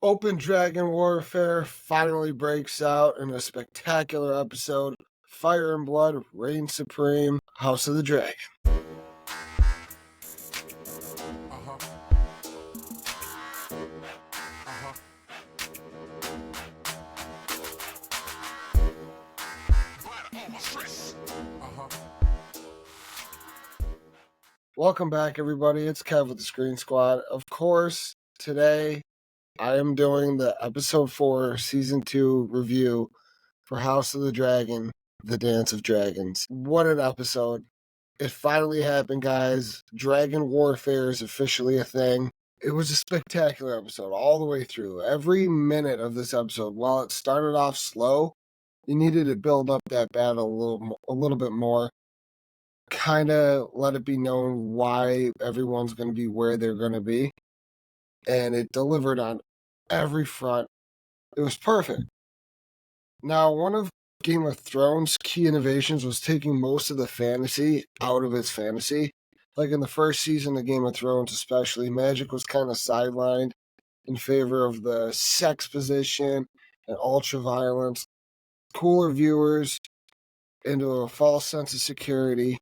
Open dragon warfare finally breaks out in a spectacular episode. Fire and blood reign supreme. House of the Dragon. Welcome back, everybody. It's Kev with the Screen Squad. Of course, today I am doing the episode 4 season 2 review for House of the Dragon, The Dance of Dragons. What an episode. It finally happened, guys. Dragon warfare is officially a thing. It was a spectacular episode all the way through. Every minute of this episode, while it started off slow, you needed to build up that battle a little bit more. Kind of let it be known why everyone's going to be where they're going to be. And it delivered on every front. It was perfect. Now, one of Game of Thrones' key innovations was taking most of the fantasy out of its fantasy. Like in the first season of Game of Thrones especially, magic was kind of sidelined in favor of the sex position and ultra-violence. Cooler viewers into a false sense of security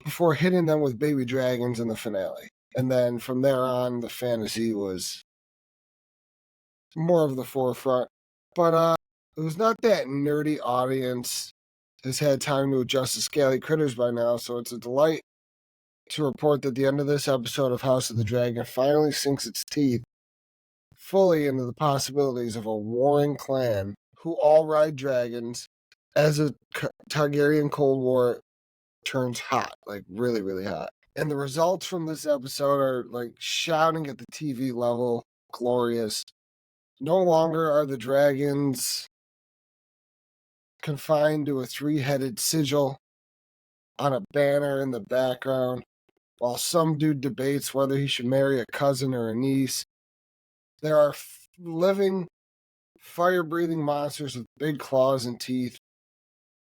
before hitting them with baby dragons in the finale. And then from there on, the fantasy was more of the forefront. But it was not that nerdy audience has had time to adjust to scaly critters by now, so it's a delight to report that the end of this episode of House of the Dragon finally sinks its teeth fully into the possibilities of a warring clan who all ride dragons as a Targaryen Cold War turns hot, like really, really hot. And the results from this episode are like shouting at the TV level, glorious. No longer are the dragons confined to a 3-headed sigil on a banner in the background, while some dude debates whether he should marry a cousin or a niece. There are living, fire-breathing monsters with big claws and teeth,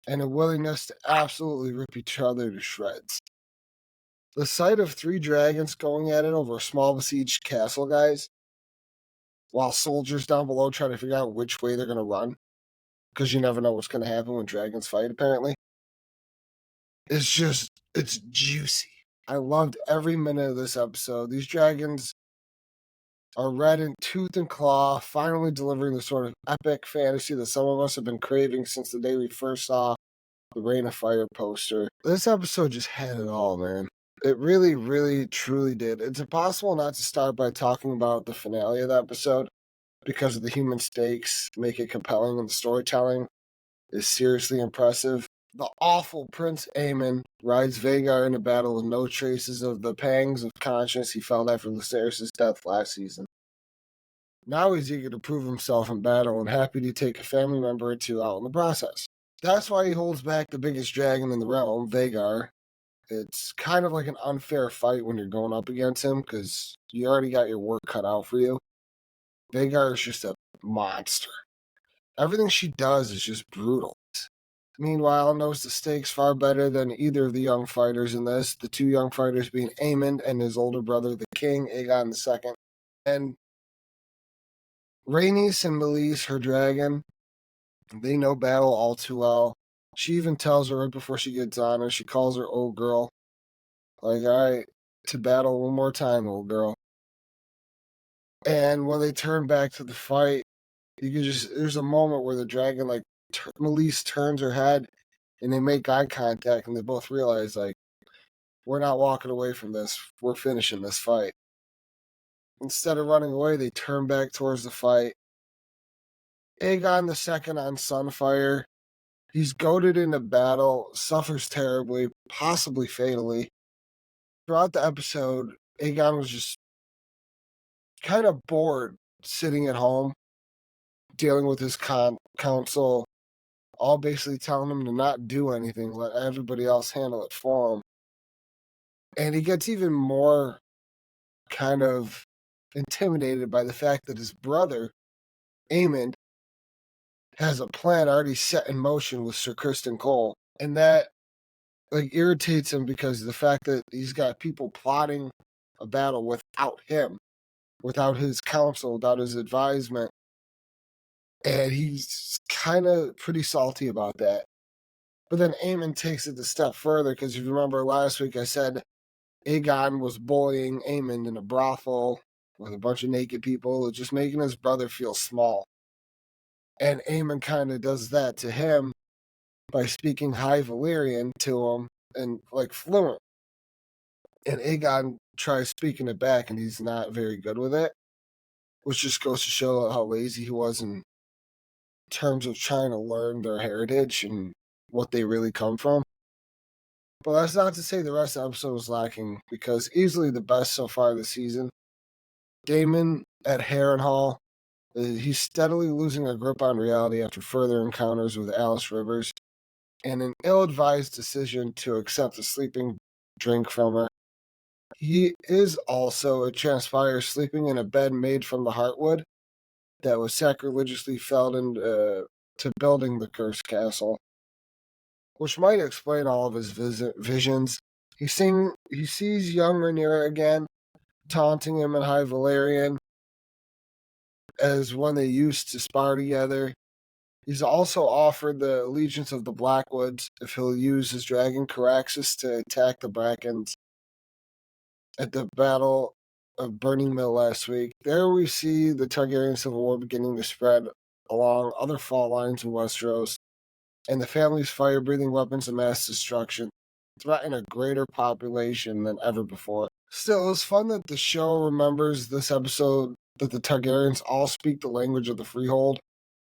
and a willingness to absolutely rip each other to shreds. The sight of 3 dragons going at it over a small besieged castle, guys, while soldiers down below try to figure out which way they're going to run, because you never know what's going to happen when dragons fight, apparently. It's juicy. I loved every minute of this episode. These dragons are red in tooth and claw, finally delivering the sort of epic fantasy that some of us have been craving since the day we first saw the Reign of Fire poster. This episode just had it all, man. It really, really, truly did. It's impossible not to start by talking about the finale of the episode, because of the human stakes make it compelling, and the storytelling is seriously impressive. The awful Prince Aemon rides Vhagar into battle with no traces of the pangs of conscience he felt after Lucerys' death last season. Now he's eager to prove himself in battle and happy to take a family member or two out in the process. That's why he holds back the biggest dragon in the realm, Vhagar. It's kind of like an unfair fight when you're going up against him, because you already got your work cut out for you. Vhagar is just a monster. Everything she does is just brutal. Meanwhile, knows the stakes far better than either of the young fighters in this, the 2 young fighters being Aemon and his older brother, the king, Aegon II. And Rhaenys and Meleys, her dragon, they know battle all too well. She even tells her right before she gets on her, she calls her old girl. Like, all right, to battle one more time, old girl. And when they turn back to the fight, there's a moment where the dragon, like, Meleys turns her head and they make eye contact, and they both realize, like, we're not walking away from this. We're finishing this fight. Instead of running away, they turn back towards the fight. Aegon II on Sunfire, he's goaded into battle, suffers terribly, possibly fatally. Throughout the episode, Aegon was just kind of bored sitting at home, dealing with his council, all basically telling him to not do anything, let everybody else handle it for him. And he gets even more kind of intimidated by the fact that his brother, Aemon, has a plan already set in motion with Sir Criston Cole. And that, like, irritates him, because of the fact that he's got people plotting a battle without him. without his counsel, without his advisement. And he's kind of pretty salty about that. But then Aemon takes it a step further, because if you remember last week I said Aegon was bullying Aemon in a brothel with a bunch of naked people, just making his brother feel small. And Aemon kind of does that to him by speaking High Valyrian to him and like fluent. And Aegon tries speaking it back, and he's not very good with it, which just goes to show how lazy he was in terms of trying to learn their heritage and what they really come from. But that's not to say the rest of the episode was lacking, because easily the best so far this season. Daemon at Harrenhal, he's steadily losing a grip on reality after further encounters with Alice Rivers, and an ill-advised decision to accept a sleeping drink from her. He is also a transpire sleeping in a bed made from the heartwood that was sacrilegiously felled into to building the cursed castle, which might explain all of his visions. He sees young Rhaenyra again, taunting him in High Valyrian as when they used to spar together. He's also offered the allegiance of the Blackwoods if he'll use his dragon Caraxes to attack the Brackens at the Battle of Burning Mill last week. There we see the Targaryen Civil War beginning to spread along other fault lines in Westeros, and the family's fire-breathing weapons of mass destruction threaten a greater population than ever before. Still, it's fun that the show remembers this episode that the Targaryens all speak the language of the Freehold,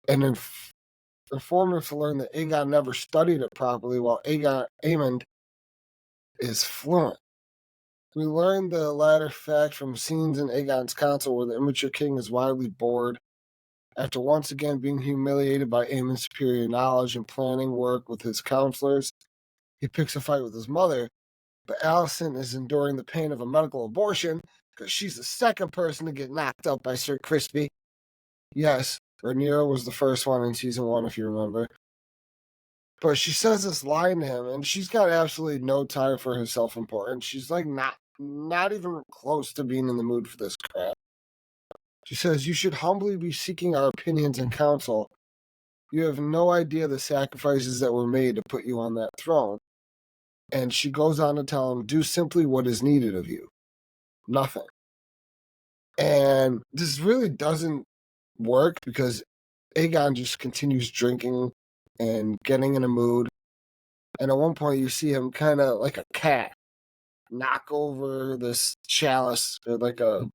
and informative to learn that Aegon never studied it properly, while Aemond is fluent. We learn the latter fact from scenes in Aegon's council where the immature king is widely bored after once again being humiliated by Aemon's superior knowledge and planning work with his counselors. He picks a fight with his mother, but Alicent is enduring the pain of a medical abortion because she's the second person to get knocked up by Sir Crispy. Yes, Rhaenyra was the first one in season 1, if you remember. But she says this line to him, and she's got absolutely no time for her self-importance. She's like not even close to being in the mood for this crap. She says, "You should humbly be seeking our opinions and counsel. You have no idea the sacrifices that were made to put you on that throne." And she goes on to tell him, "Do simply what is needed of you. Nothing." And this really doesn't work because Aegon just continues drinking and getting in a mood. And at one point, you see him kind of like a cat knock over this chalice, or like a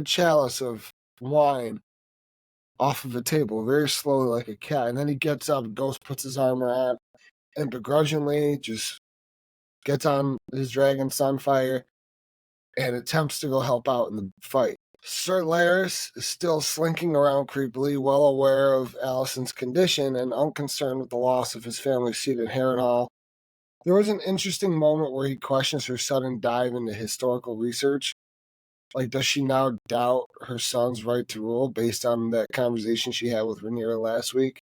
chalice of wine off of the table, very slowly, like a cat. And then he gets up, goes, puts his arm around, and begrudgingly just gets on his dragon Sunfire and attempts to go help out in the fight. Sir Larys is still slinking around creepily, well aware of Alicent's condition and unconcerned with the loss of his family seat at Harrenhal. There was an interesting moment where he questions her sudden dive into historical research. Like, does she now doubt her son's right to rule based on that conversation she had with Rhaenyra last week?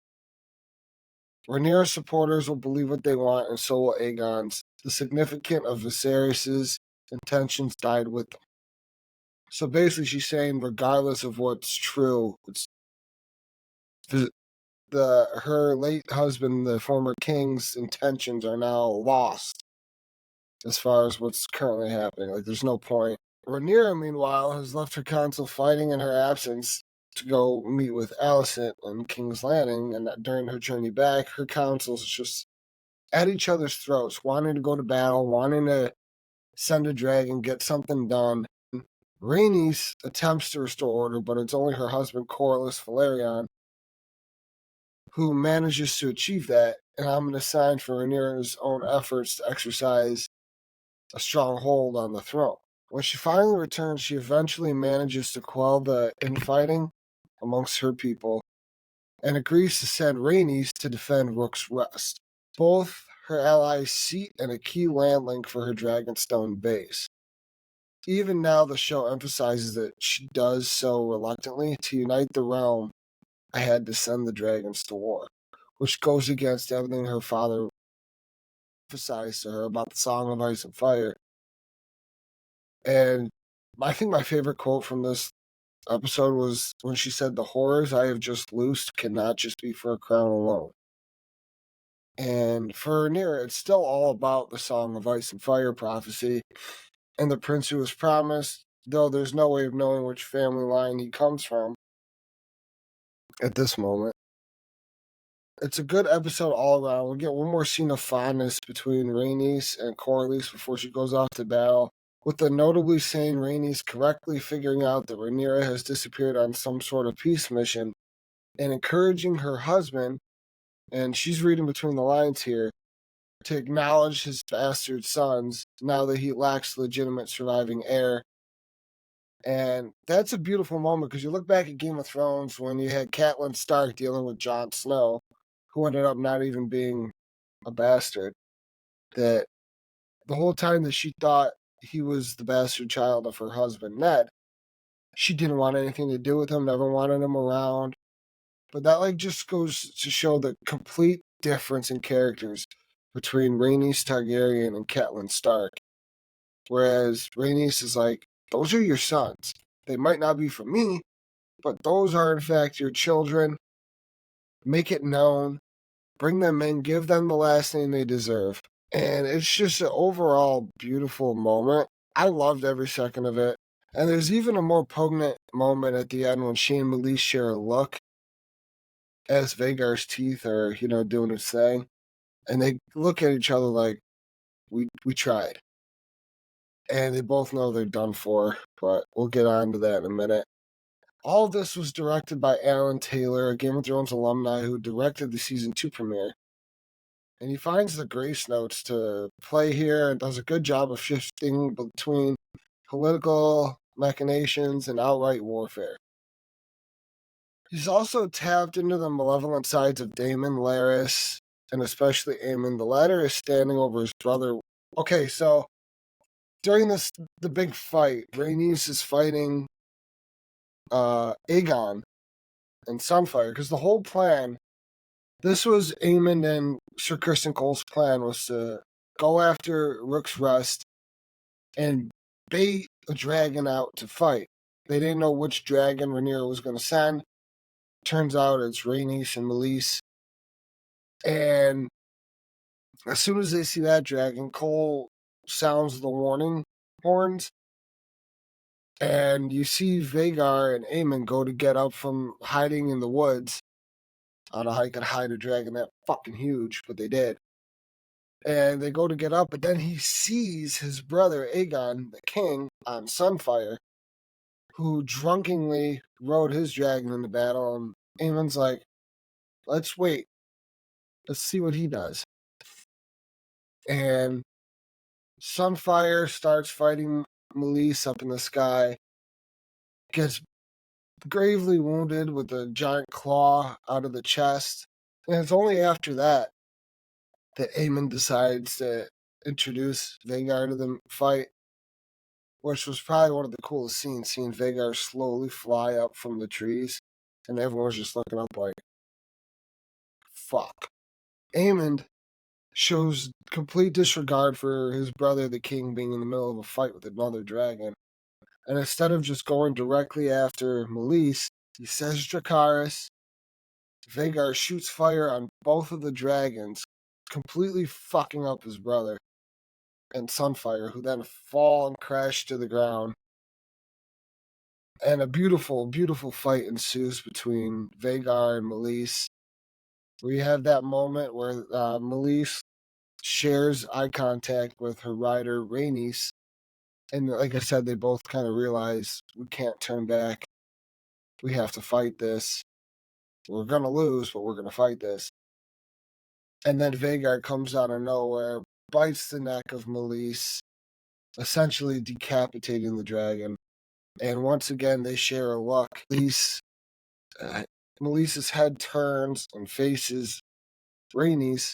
Rhaenyra's supporters will believe what they want, and so will Aegon's. The significance of Viserys' intentions died with them. So basically, she's saying, regardless of what's true, her late husband, the former king's intentions are now lost as far as what's currently happening. Like, there's no point. Rhaenyra, meanwhile, has left her council fighting in her absence to go meet with Alicent in King's Landing, and that during her journey back, her council's just at each other's throats, wanting to go to battle, wanting to send a dragon, get something done. Rhaenys attempts to restore order, but it's only her husband, Corlys Velaryon, who manages to achieve that, and I'm going to sign for Rhaenyra's own efforts to exercise a strong hold on the throne. When she finally returns, she eventually manages to quell the infighting amongst her people and agrees to send Rhaenys to defend Rook's Rest, both her allies' seat and a key land link for her Dragonstone base. Even now, the show emphasizes that she does so reluctantly. To unite the realm, I had to send the dragons to war, which goes against everything her father emphasized to her about the Song of Ice and Fire. And I think my favorite quote from this episode was when she said, "The horrors I have just loosed cannot just be for a crown alone." And for Rhaenyra, it's still all about the Song of Ice and Fire prophecy and the prince who was promised, though there's no way of knowing which family line he comes from at this moment. It's a good episode all around. We'll get one more scene of fondness between Rhaenys and Corlys before she goes off to battle, with the notably saying Rhaenys correctly figuring out that Rhaenyra has disappeared on some sort of peace mission and encouraging her husband, and she's reading between the lines here, to acknowledge his bastard sons now that he lacks legitimate surviving heir. And that's a beautiful moment because you look back at Game of Thrones when you had Catelyn Stark dealing with Jon Snow, who ended up not even being a bastard, that the whole time that she thought he was the bastard child of her husband, Ned, she didn't want anything to do with him, never wanted him around. But that just goes to show the complete difference in characters between Rhaenys Targaryen and Catelyn Stark. Whereas Rhaenys is like, those are your sons. They might not be for me, but those are in fact your children. Make it known. Bring them in. Give them the last name they deserve. And it's just an overall beautiful moment. I loved every second of it. And there's even a more poignant moment at the end when she and Meleys share a look as Vhagar's teeth are, doing its thing. And they look at each other like, we tried. And they both know they're done for, but we'll get on to that in a minute. All of this was directed by Alan Taylor, a Game of Thrones alumni who directed the Season 2 premiere. And he finds the grace notes to play here and does a good job of shifting between political machinations and outright warfare. He's also tapped into the malevolent sides of Daemon, Larys, and especially Aemon. The latter is standing over his brother. Okay, so during the big fight, Rhaenys is fighting Aegon and Sunfire, because the whole plan, this was Aemon and Sir Criston Cole's plan, was to go after Rook's Rest and bait a dragon out to fight. They didn't know which dragon Rhaenyra was going to send. Turns out it's Rhaenys and Meleys. And as soon as they see that dragon, Cole sounds the warning horns. And you see Vhagar and Aemon go to get up from hiding in the woods. I don't know how you could hide a dragon that fucking huge, but they did. And they go to get up, but then he sees his brother Aegon, the king, on Sunfire, who drunkenly rode his dragon in the battle. And Aemon's like, let's wait. Let's see what he does. And Sunfire starts fighting Meleys up in the sky, gets gravely wounded with a giant claw out of the chest. And it's only after that Aemon decides to introduce Vhagar to the fight, which was probably one of the coolest scenes, seeing Vhagar slowly fly up from the trees, and everyone's just looking up like, fuck. Aemon shows complete disregard for his brother, the king, being in the middle of a fight with another dragon. And instead of just going directly after Meleys, he says Dracarys. Vhagar shoots fire on both of the dragons, completely fucking up his brother and Sunfire, who then fall and crash to the ground. And a beautiful, beautiful fight ensues between Vhagar and Meleys. We have that moment where Meleys shares eye contact with her rider, Rhaenys. And like I said, they both kind of realize we can't turn back. We have to fight this. We're going to lose, but we're going to fight this. And then Vhagar comes out of nowhere, bites the neck of Meleys, essentially decapitating the dragon. And once again, they share a look. Meleys's head turns and faces Rhaenys,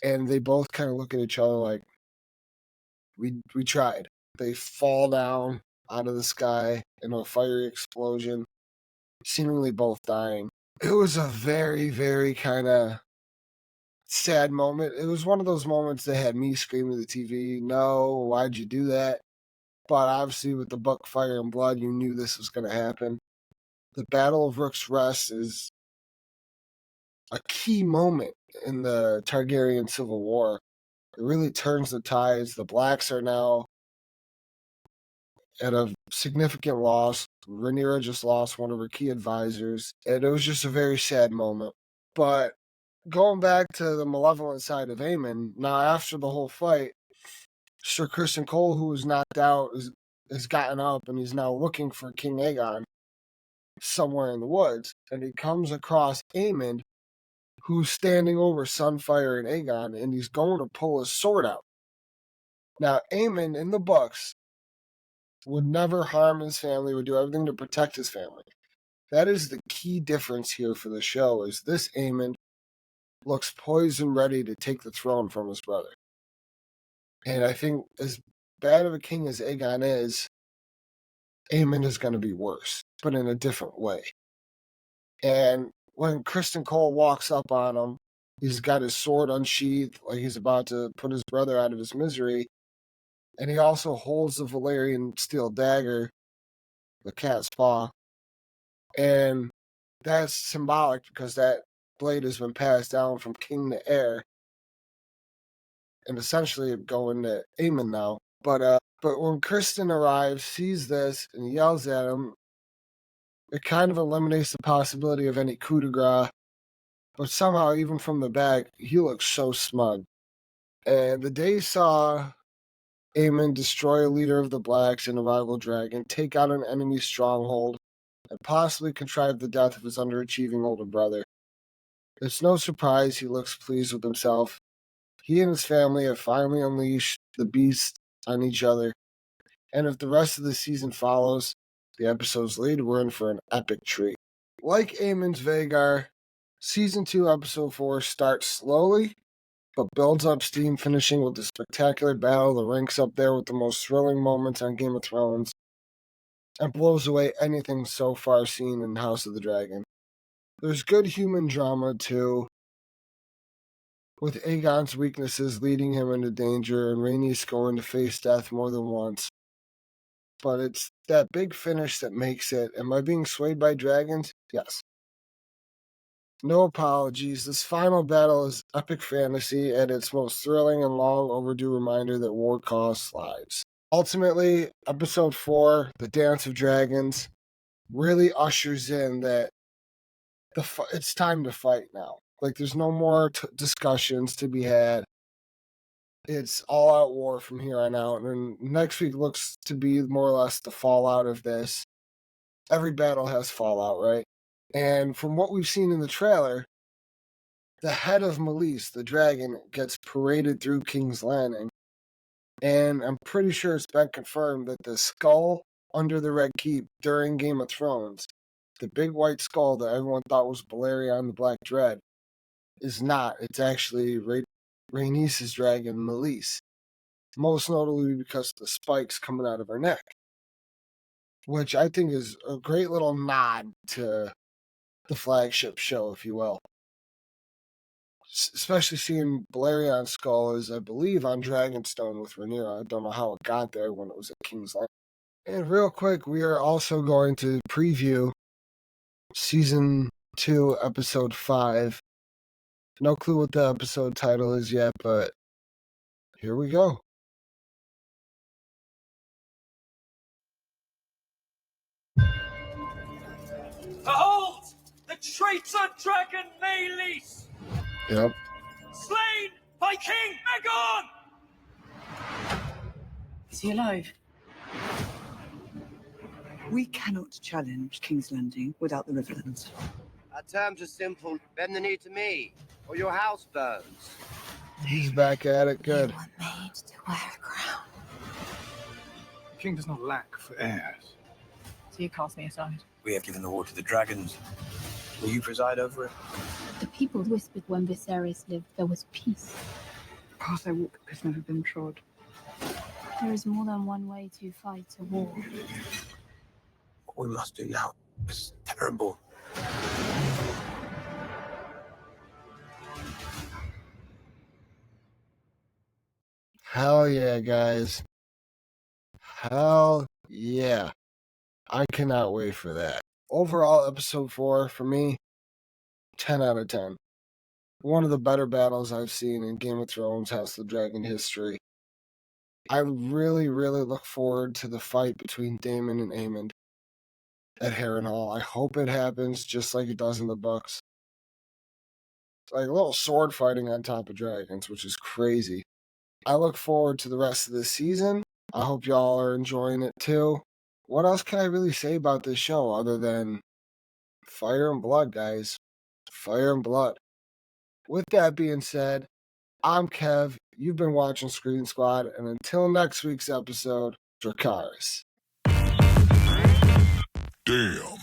and they both kind of look at each other like, we tried. They fall down out of the sky in a fiery explosion, seemingly both dying. It was a very, very kind of sad moment. It was one of those moments that had me screaming at the TV, no, why'd you do that? but obviously with the book Fire and Blood, you knew this was going to happen. The Battle of Rook's Rest is a key moment in the Targaryen Civil War. It really turns the tides. The Blacks are now at a significant loss. Rhaenyra just lost one of her key advisors, and it was just a very sad moment. But going back to the malevolent side of Aemon, now after the whole fight, Sir Criston Cole, who was knocked out, has gotten up and he's now looking for King Aegon somewhere in the woods, and he comes across Aemon, who's standing over Sunfire and Aegon, and he's going to pull his sword out. Now, Aemon in the books would never harm his family, would do everything to protect his family. That is the key difference here for the show, is this Aemon looks poised and ready to take the throne from his brother. And I think as bad of a king as Aegon is, Aemon is going to be worse, but in a different way. And when Criston Cole walks up on him, he's got his sword unsheathed, like he's about to put his brother out of his misery. And he also holds the Valyrian steel dagger, the cat's paw. And that's symbolic because that blade has been passed down from king to heir. And essentially going to Aemon now. But when Criston arrives, sees this, and yells at him, it kind of eliminates the possibility of any coup de grace. But somehow, even from the back, he looks so smug. And the day saw Aemon destroy a leader of the Blacks and a rival dragon, take out an enemy stronghold, and possibly contrive the death of his underachieving older brother. It's no surprise he looks pleased with himself. He and his family have finally unleashed the beast on each other. And if the rest of the season follows, the episodes later, we're in for an epic treat. Like Aemon's Vhagar, Season 2, Episode 4 starts slowly, but builds up steam, finishing with a spectacular battle that ranks up there with the most thrilling moments on Game of Thrones, and blows away anything so far seen in House of the Dragon. There's good human drama, too, with Aegon's weaknesses leading him into danger, and Rhaenys going to face death more than once. But it's that big finish that makes it. Am I being swayed by dragons? Yes. No apologies. This final battle is epic fantasy and its most thrilling and long overdue reminder that war costs lives. Ultimately, episode 4, The Dance of Dragons, really ushers in that it's time to fight now. Like, there's no more discussions to be had. It's all out war from here on out. And next week looks to be more or less the fallout of this. Every battle has fallout, right? And from what we've seen in the trailer, the head of Meleys, the dragon, gets paraded through King's Landing. And I'm pretty sure it's been confirmed that the skull under the Red Keep during Game of Thrones, the big white skull that everyone thought was Balerion the Black Dread, is not. It's actually Rhaenys' dragon, Meleys. Most notably because of the spikes coming out of her neck. Which I think is a great little nod to the flagship show, if you will. Especially seeing Balerion's skull is, I believe, on Dragonstone with Rhaenyra. I don't know how it got there when it was at King's Landing. And real quick, we are also going to preview Season 2, Episode 5. No clue what the episode title is yet, but here we go. Behold, the traitor dragon Meleys, Yep. slain by King Aegon! Is he alive? We cannot challenge King's Landing without the Riverlands. Our terms are simple. Bend the knee to me, or your house burns. He's back at it. Good. You were made to wear a crown. The king does not lack for heirs. So you cast me aside. We have given the war to the dragons. Will you preside over it? The people whispered when Viserys lived there was peace. The path I walk has never been trod. There is more than one way to fight a war. What we must do now is terrible. Hell yeah, guys. Hell yeah. I cannot wait for that. Overall, episode 4 for me, 10 out of 10. One of the better battles I've seen in Game of Thrones, House of the Dragon history. I really, really look forward to the fight between Daemon and Aemond at Harrenhal. I hope it happens just like it does in the books. It's like a little sword fighting on top of dragons, which is crazy. I look forward to the rest of the season. I hope y'all are enjoying it too. What else can I really say about this show other than fire and blood, guys? Fire and blood. With that being said, I'm Kev. You've been watching Screen Squad, and until next week's episode, Dracarys. Damn.